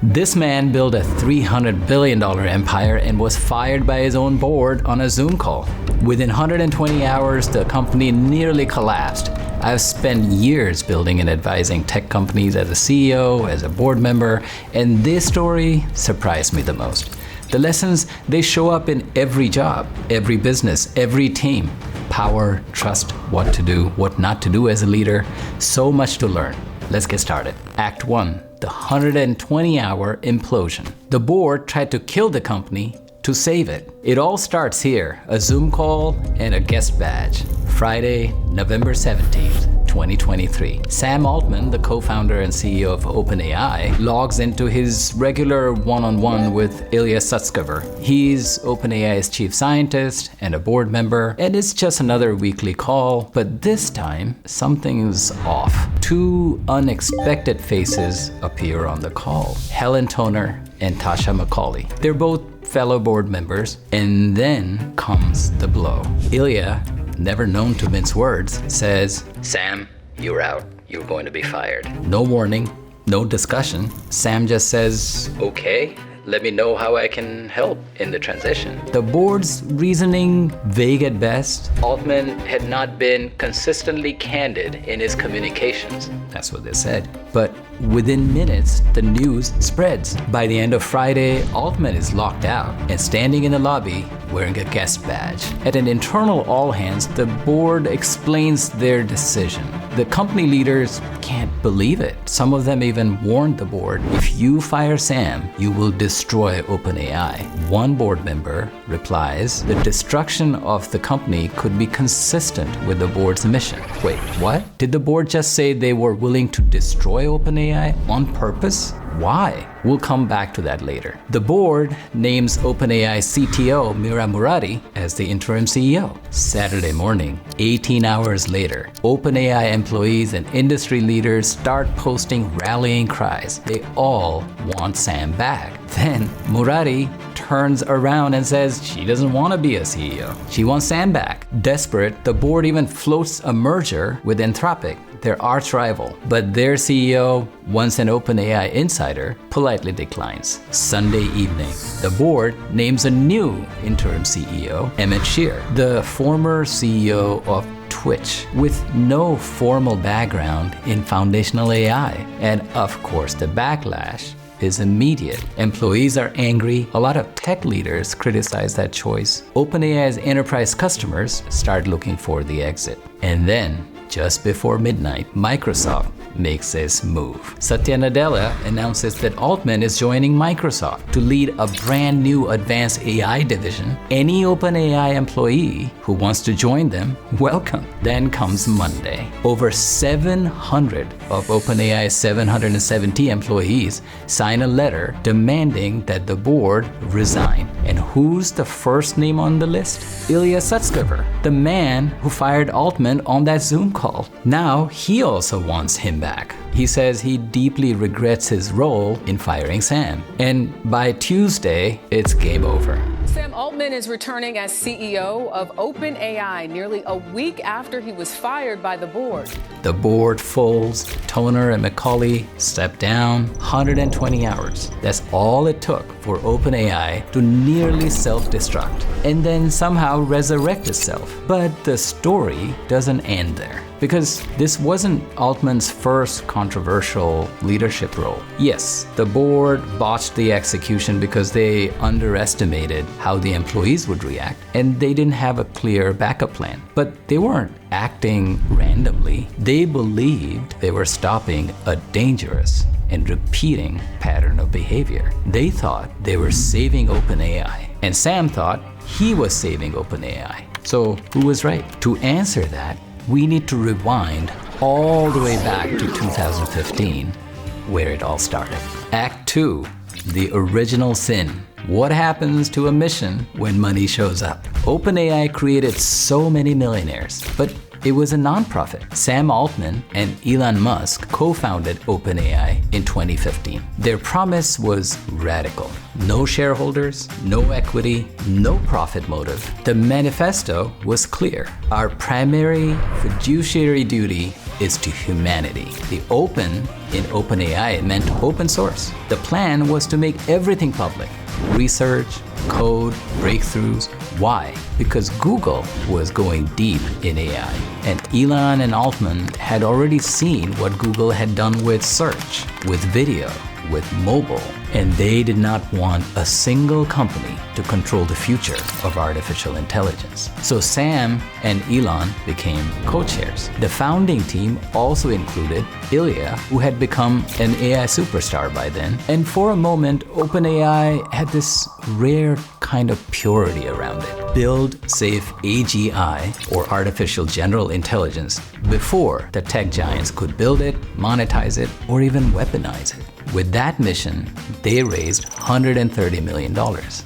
This man built a $300 billion empire and was fired by his own board on a Zoom call. Within 120 hours, the company nearly collapsed. I've spent years building and advising tech companies as a CEO, as a board member, and this story surprised me the most. The lessons, they show up in every job, every business, every team. Power, trust, what to do, what not to do as a leader. So much to learn. Let's get started. Act 1, the 120-hour implosion. The board tried to kill the company to save it. It all starts here, a Zoom call and a guest badge. Friday, November 17th, 2023. Sam Altman, the co-founder and CEO of OpenAI, logs into his regular one-on-one with Ilya Sutskever. He's OpenAI's chief scientist and a board member, and it's just another weekly call, but this time, something's off. Two unexpected faces appear on the call. Helen Toner and Tasha McCauley. They're both fellow board members, and then comes the blow. Ilya, never known to mince words, says, "Sam, you're out. You're going to be fired." No warning, no discussion. Sam just says, "Okay, let me know how I can help in the transition." The board's reasoning, vague at best. Altman had not been consistently candid in his communications. That's what they said. But within minutes, the news spreads. By the end of Friday, Altman is locked out and standing in the lobby wearing a guest badge. At an internal all-hands, the board explains their decision. The company leaders can't believe it. Some of them even warned the board, if you fire Sam, you will destroy OpenAI. One board member replies, the destruction of the company could be consistent with the board's mission. Wait, what? Did the board just say they were willing to destroy OpenAI on purpose? Why? We'll come back to that later. The board names OpenAI CTO Mira Murati as the interim CEO. Saturday morning, 18 hours later, OpenAI employees and industry leaders start posting rallying cries. They all want Sam back. Then Murati turns around and says she doesn't want to be a CEO. She wants Sam back. Desperate, the board even floats a merger with Anthropic, their arch rival. But their CEO, once an OpenAI insider, politely declines. Sunday evening, the board names a new interim CEO, Emmett Shear, the former CEO of Twitch, with no formal background in foundational AI. And of course, the backlash is immediate. Employees are angry. A lot of tech leaders criticize that choice. OpenAI's enterprise customers start looking for the exit. And then, just before midnight, Microsoft makes this move. Satya Nadella announces that Altman is joining Microsoft to lead a brand new advanced AI division. Any OpenAI employee who wants to join them, welcome. Then comes Monday. Over 700 of OpenAI's 770 employees sign a letter demanding that the board resign. And who's the first name on the list? Ilya Sutskever, the man who fired Altman on that Zoom call. Now he also wants him back. He says he deeply regrets his role in firing Sam. And by Tuesday, it's game over. Sam Altman is returning as CEO of OpenAI nearly a week after he was fired by the board. The board folds, Toner and McCauley step down. 120 hours. That's all it took for OpenAI to nearly self-destruct and then somehow resurrect itself. But the story doesn't end there, because this wasn't Altman's first controversial leadership role. Yes, the board botched the execution because they underestimated how the employees would react, and they didn't have a clear backup plan. But they weren't acting randomly. They believed they were stopping a dangerous and repeating pattern of behavior. They thought they were saving OpenAI, and Sam thought he was saving OpenAI. So who was right? To answer that, we need to rewind all the way back to 2015, where it all started. Act 2, the original sin. What happens to a mission when money shows up? OpenAI created so many millionaires, but it was a nonprofit. Sam Altman and Elon Musk co-founded OpenAI in 2015. Their promise was radical. No shareholders, no equity, no profit motive. The manifesto was clear. Our primary fiduciary duty is to humanity. The open in OpenAI meant open source. The plan was to make everything public. Research, code, breakthroughs. Why? Because Google was going deep in AI. And Elon and Altman had already seen what Google had done with search, with video, with mobile, and they did not want a single company to control the future of artificial intelligence. So Sam and Elon became co-chairs. The founding team also included Ilya, who had become an AI superstar by then. And for a moment, OpenAI had this rare kind of purity around it. Build safe AGI, or artificial general intelligence, before the tech giants could build it, monetize it, or even weaponize it. With that mission, they raised $130 million.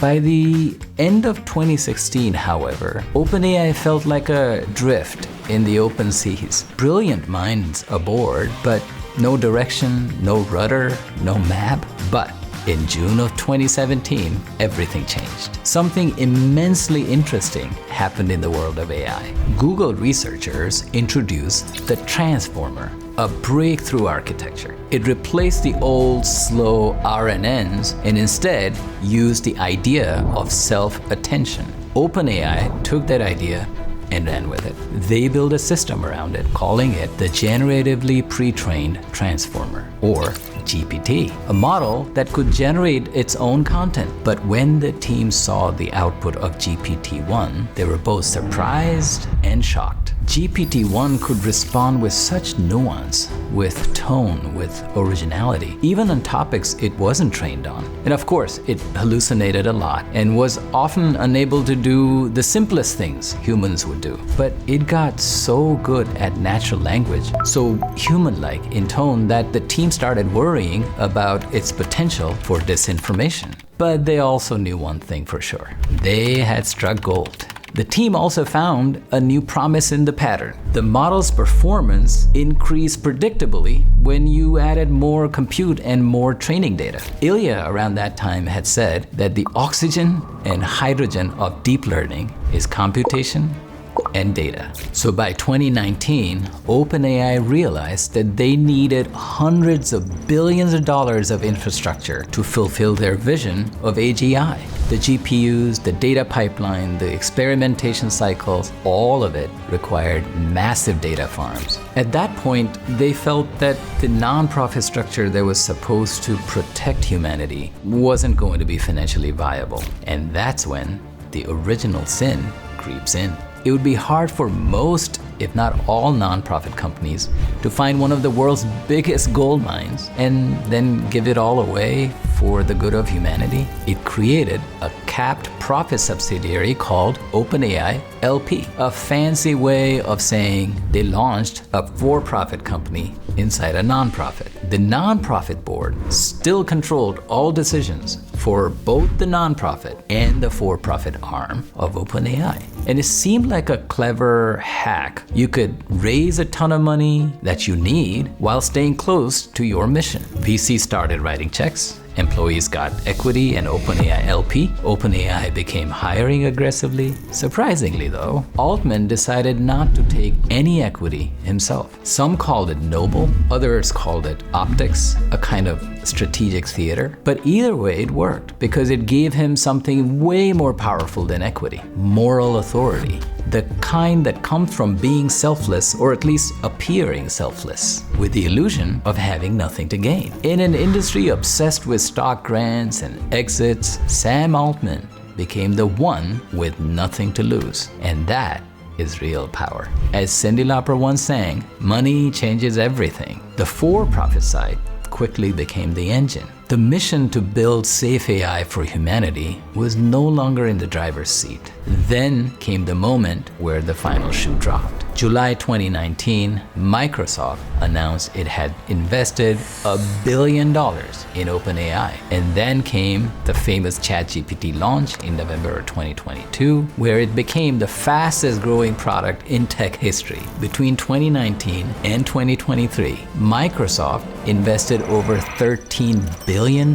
By the end of 2016, however, OpenAI felt like a drift in the open seas. Brilliant minds aboard, but no direction, no rudder, no map. But in June of 2017, everything changed. Something immensely interesting happened in the world of AI. Google researchers introduced the transformer, a breakthrough architecture. It replaced the old, slow RNNs and instead used the idea of self-attention. OpenAI took that idea and ran with it. They built a system around it, calling it the Generatively Pre-trained Transformer, or GPT, a model that could generate its own content. But when the team saw the output of GPT-1, they were both surprised and shocked. GPT-1 could respond with such nuance, with tone, with originality, even on topics it wasn't trained on. And of course, it hallucinated a lot and was often unable to do the simplest things humans would do. But it got so good at natural language, so human-like in tone, that the team started worrying about its potential for disinformation. But they also knew one thing for sure. They had struck gold. The team also found a new promise in the pattern. The model's performance increased predictably when you added more compute and more training data. Ilya around that time had said that the oxygen and hydrogen of deep learning is computation and data. So by 2019, OpenAI realized that they needed hundreds of billions of dollars of infrastructure to fulfill their vision of AGI. The GPUs, the data pipeline, the experimentation cycles, all of it required massive data farms. At that point, they felt that the nonprofit structure that was supposed to protect humanity wasn't going to be financially viable. And that's when the original sin creeps in. It would be hard for most, if not all, nonprofit companies to find one of the world's biggest gold mines and then give it all away for the good of humanity. It created a capped profit subsidiary called OpenAI LP, a fancy way of saying they launched a for-profit company inside a nonprofit. The nonprofit board still controlled all decisions for both the nonprofit and the for-profit arm of OpenAI. And it seemed like a clever hack. You could raise a ton of money that you need while staying close to your mission. VC started writing checks. Employees got equity and OpenAI LP. OpenAI became hiring aggressively. Surprisingly though, Altman decided not to take any equity himself. Some called it noble, others called it optics, a kind of strategic theater. But either way it worked because it gave him something way more powerful than equity: moral authority. The kind that comes from being selfless, or at least appearing selfless, with the illusion of having nothing to gain. In an industry obsessed with stock grants and exits, Sam Altman became the one with nothing to lose. And that is real power. As Cyndi Lauper once sang, money changes everything. The for-profit side quickly became the engine. The mission to build safe AI for humanity was no longer in the driver's seat. Then came the moment where the final shoe dropped. July 2019, Microsoft announced it had invested $1 billion in OpenAI. And then came the famous ChatGPT launch in November 2022, where it became the fastest growing product in tech history. Between 2019 and 2023, Microsoft invested over $13 billion,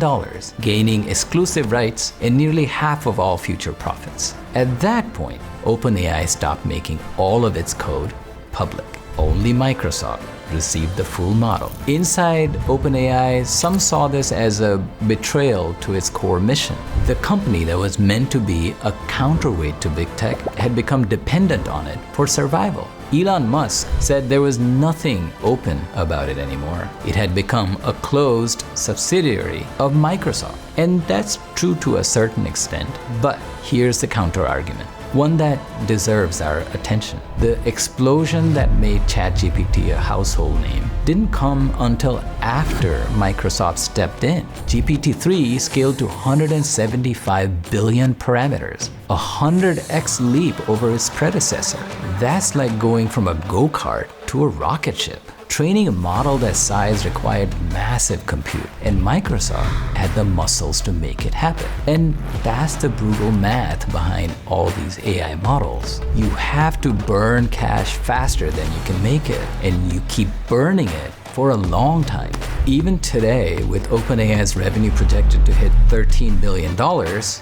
gaining exclusive rights and nearly half of all future profits. At that point, OpenAI stopped making all of its code public. Only Microsoft received the full model. Inside OpenAI, some saw this as a betrayal to its core mission. The company that was meant to be a counterweight to big tech had become dependent on it for survival. Elon Musk said there was nothing open about it anymore. It had become a closed subsidiary of Microsoft. And that's true to a certain extent, but here's the counter-argument, one that deserves our attention. The explosion that made ChatGPT a household name didn't come until after Microsoft stepped in. GPT-3 scaled to 175 billion parameters, a 100x leap over its predecessor. That's like going from a go-kart to a rocket ship. Training a model that size required massive compute, and Microsoft had the muscles to make it happen. And that's the brutal math behind all these AI models. You have to burn cash faster than you can make it, and you keep burning it for a long time. Even today, with OpenAI's revenue projected to hit $13 billion,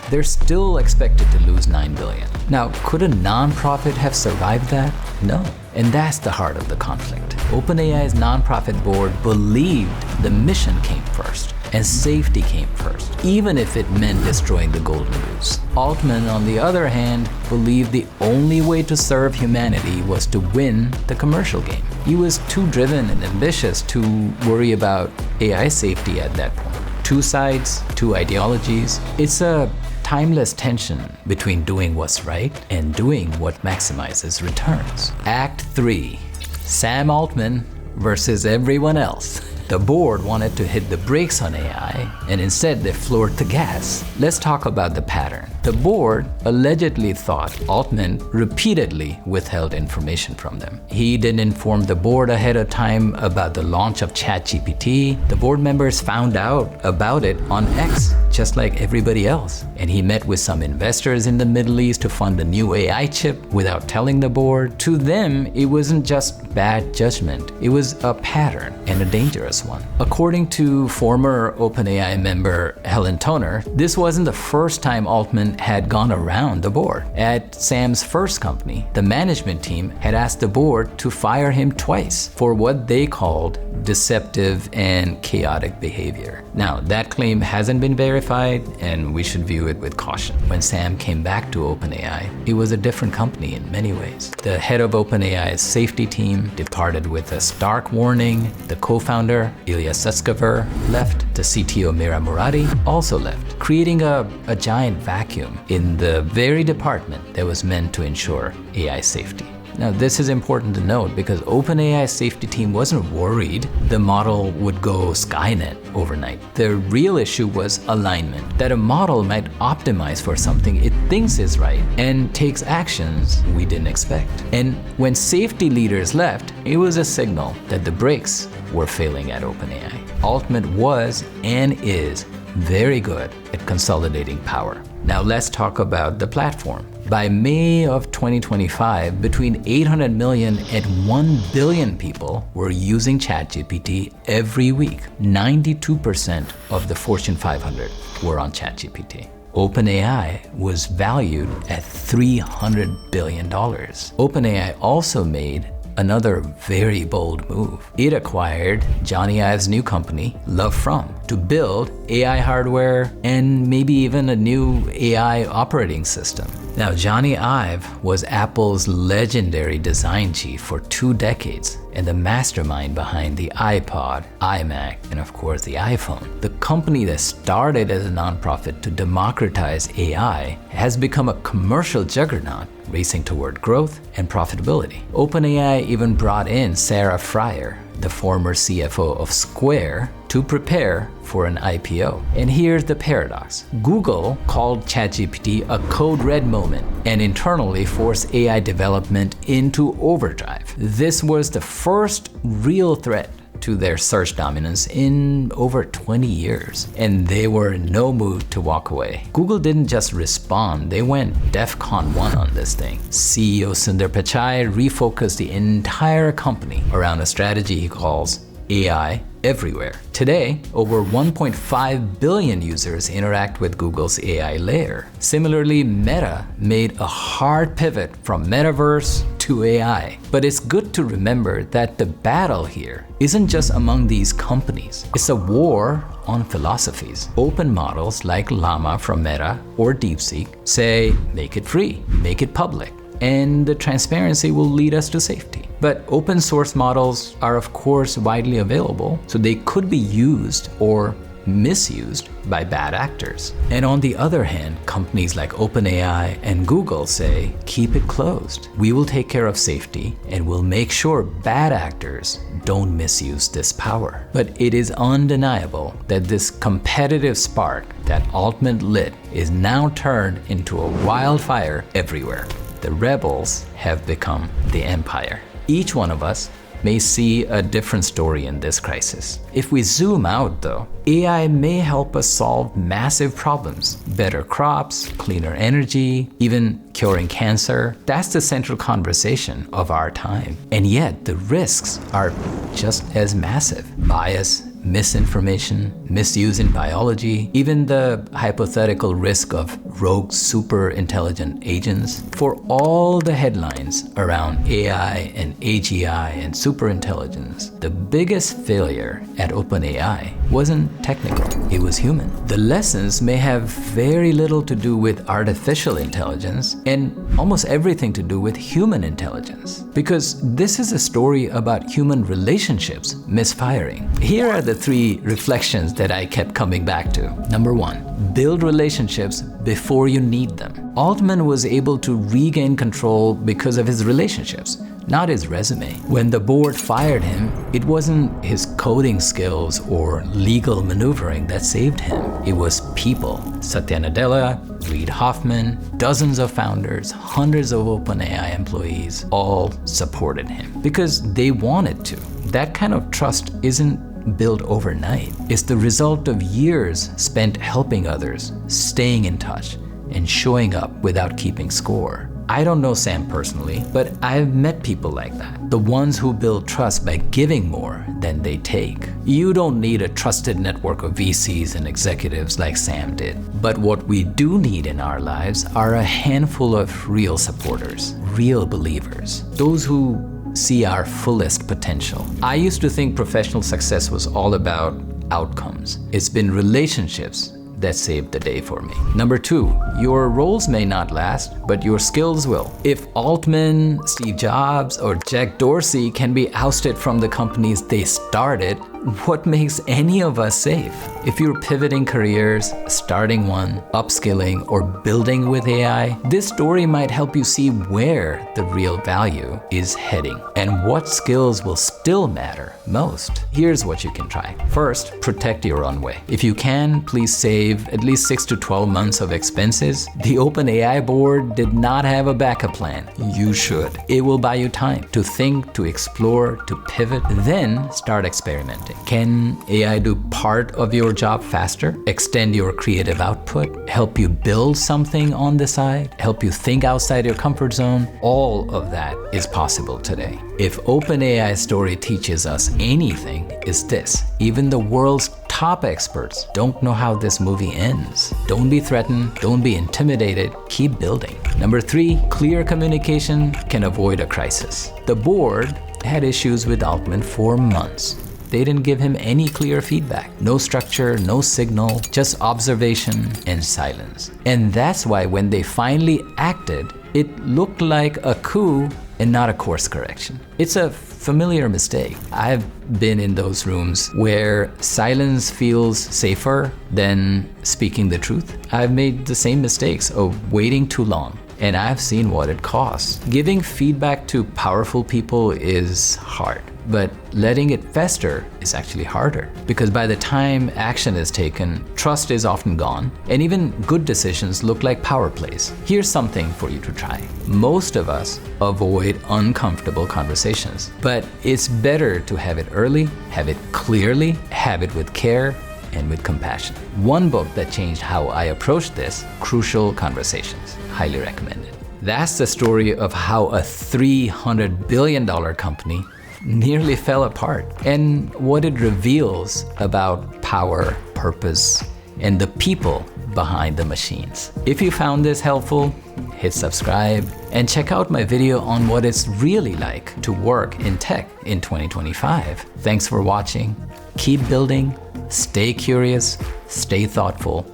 they're still expected to lose $9 billion. Now, could a nonprofit have survived that? No. And that's the heart of the conflict. OpenAI's nonprofit board believed the mission came first and safety came first, even if it meant destroying the golden goose. Altman, on the other hand, believed the only way to serve humanity was to win the commercial game. He was too driven and ambitious to worry about AI safety at that point. Two sides, two ideologies. It's a timeless tension between doing what's right and doing what maximizes returns. Act 3. Sam Altman versus everyone else. The board wanted to hit the brakes on AI, and instead they floored the gas. Let's talk about the pattern. The board allegedly thought Altman repeatedly withheld information from them. He didn't inform the board ahead of time about the launch of ChatGPT. The board members found out about it on X, just like everybody else. And he met with some investors in the Middle East to fund a new AI chip without telling the board. To them, it wasn't just bad judgment. It was a pattern, and a dangerous one. According to former OpenAI member Helen Toner, this wasn't the first time Altman had gone around the board. At Sam's first company, the management team had asked the board to fire him twice for what they called deceptive and chaotic behavior. Now, that claim hasn't been verified, and we should view it with caution. When Sam came back to OpenAI, it was a different company in many ways. The head of OpenAI's safety team departed with a stark warning. The co-founder, Ilya Sutskever, left. The CTO, Mira Murati, also left, creating a giant vacuum in the very department that was meant to ensure AI safety. Now, this is important to note because OpenAI's safety team wasn't worried the model would go Skynet overnight. The real issue was alignment, that a model might optimize for something it thinks is right and takes actions we didn't expect. And when safety leaders left, it was a signal that the brakes were failing at OpenAI. Altman was and is very good at consolidating power. Now let's talk about the platform. By May of 2025, between 800 million and 1 billion people were using ChatGPT every week. 92% of the Fortune 500 were on ChatGPT. OpenAI was valued at $300 billion. OpenAI also made another very bold move. It acquired Johnny Ive's new company, Love From, to build AI hardware and maybe even a new AI operating system. Now, Johnny Ive was Apple's legendary design chief for 2 decades and the mastermind behind the iPod, iMac, and of course the iPhone. The company that started as a nonprofit to democratize AI has become a commercial juggernaut, racing toward growth and profitability. OpenAI even brought in Sarah Frier, the former CFO of Square, to prepare for an IPO. And here's the paradox. Google called ChatGPT a code red moment and internally forced AI development into overdrive. This was the first real threat to their search dominance in over 20 years, and they were in no mood to walk away. Google didn't just respond, they went DEFCON 1 on this thing. CEO Sundar Pichai refocused the entire company around a strategy he calls AI everywhere. Today, over 1.5 billion users interact with Google's AI layer. Similarly, Meta made a hard pivot from metaverse to AI. But it's good to remember that the battle here isn't just among these companies. It's a war on philosophies. Open models like Llama from Meta or DeepSeek say, make it free, make it public, and the transparency will lead us to safety. But open source models are of course widely available, so they could be used or misused by bad actors. And on the other hand, companies like OpenAI and Google say, keep it closed. We will take care of safety and we'll make sure bad actors don't misuse this power. But it is undeniable that this competitive spark that Altman lit is now turned into a wildfire everywhere. The rebels have become the empire. Each one of us may see a different story in this crisis. If we zoom out though, AI may help us solve massive problems. Better crops, cleaner energy, even curing cancer. That's the central conversation of our time. And yet the risks are just as massive. Bias, misinformation, misuse in biology, even the hypothetical risk of rogue super intelligent agents. For all the headlines around AI and AGI and superintelligence, the biggest failure at OpenAI wasn't technical, it was human. The lessons may have very little to do with artificial intelligence and almost everything to do with human intelligence. Because this is a story about human relationships misfiring. Here are the three reflections that I kept coming back to. Number one, build relationships before you need them. Altman was able to regain control because of his relationships, not his resume. When the board fired him, it wasn't his coding skills or legal maneuvering that saved him. It was people. Satya Nadella, Reid Hoffman, dozens of founders, hundreds of OpenAI employees all supported him because they wanted to. That kind of trust isn't built overnight. It's the result of years spent helping others, staying in touch, and showing up without keeping score. I don't know Sam personally, but I've met people like that. The ones who build trust by giving more than they take. You don't need a trusted network of VCs and executives like Sam did. But what we do need in our lives are a handful of real supporters, real believers, those who see our fullest potential. I used to think professional success was all about outcomes. It's been relationships that saved the day for me. Number two, your roles may not last, but your skills will. If Altman, Steve Jobs, or Jack Dorsey can be ousted from the companies they started, what makes any of us safe? If you're pivoting careers, starting one, upskilling, or building with AI, this story might help you see where the real value is heading and what skills will still matter most. Here's what you can try. First, protect your runway. If you can, please save at least 6 to 12 months of expenses. The OpenAI board did not have a backup plan. You should. It will buy you time to think, to explore, to pivot, then start experimenting. Can AI do part of your job faster? Extend your creative output? Help you build something on the side? Help you think outside your comfort zone? All of that is possible today. If OpenAI's story teaches us anything, it's this. Even the world's top experts don't know how this movie ends. Don't be threatened, don't be intimidated, keep building. Number three, clear communication can avoid a crisis. The board had issues with Altman for months. They didn't give him any clear feedback. No structure, no signal, just observation and silence. And that's why when they finally acted, it looked like a coup and not a course correction. It's a familiar mistake. I've been in those rooms where silence feels safer than speaking the truth. I've made the same mistakes of waiting too long, and I've seen what it costs. Giving feedback to powerful people is hard, but letting it fester is actually harder, because by the time action is taken, trust is often gone, and even good decisions look like power plays. Here's something for you to try. Most of us avoid uncomfortable conversations, but it's better to have it early, have it clearly, have it with care, and with compassion. One book that changed how I approached this, Crucial Conversations. Highly recommended. That's the story of how a $300 billion company nearly fell apart, and what it reveals about power, purpose, and the people behind the machines. If you found this helpful, hit subscribe and check out my video on what it's really like to work in tech in 2025. Thanks for watching. Keep building, stay curious, stay thoughtful.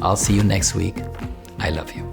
I'll see you next week. I love you.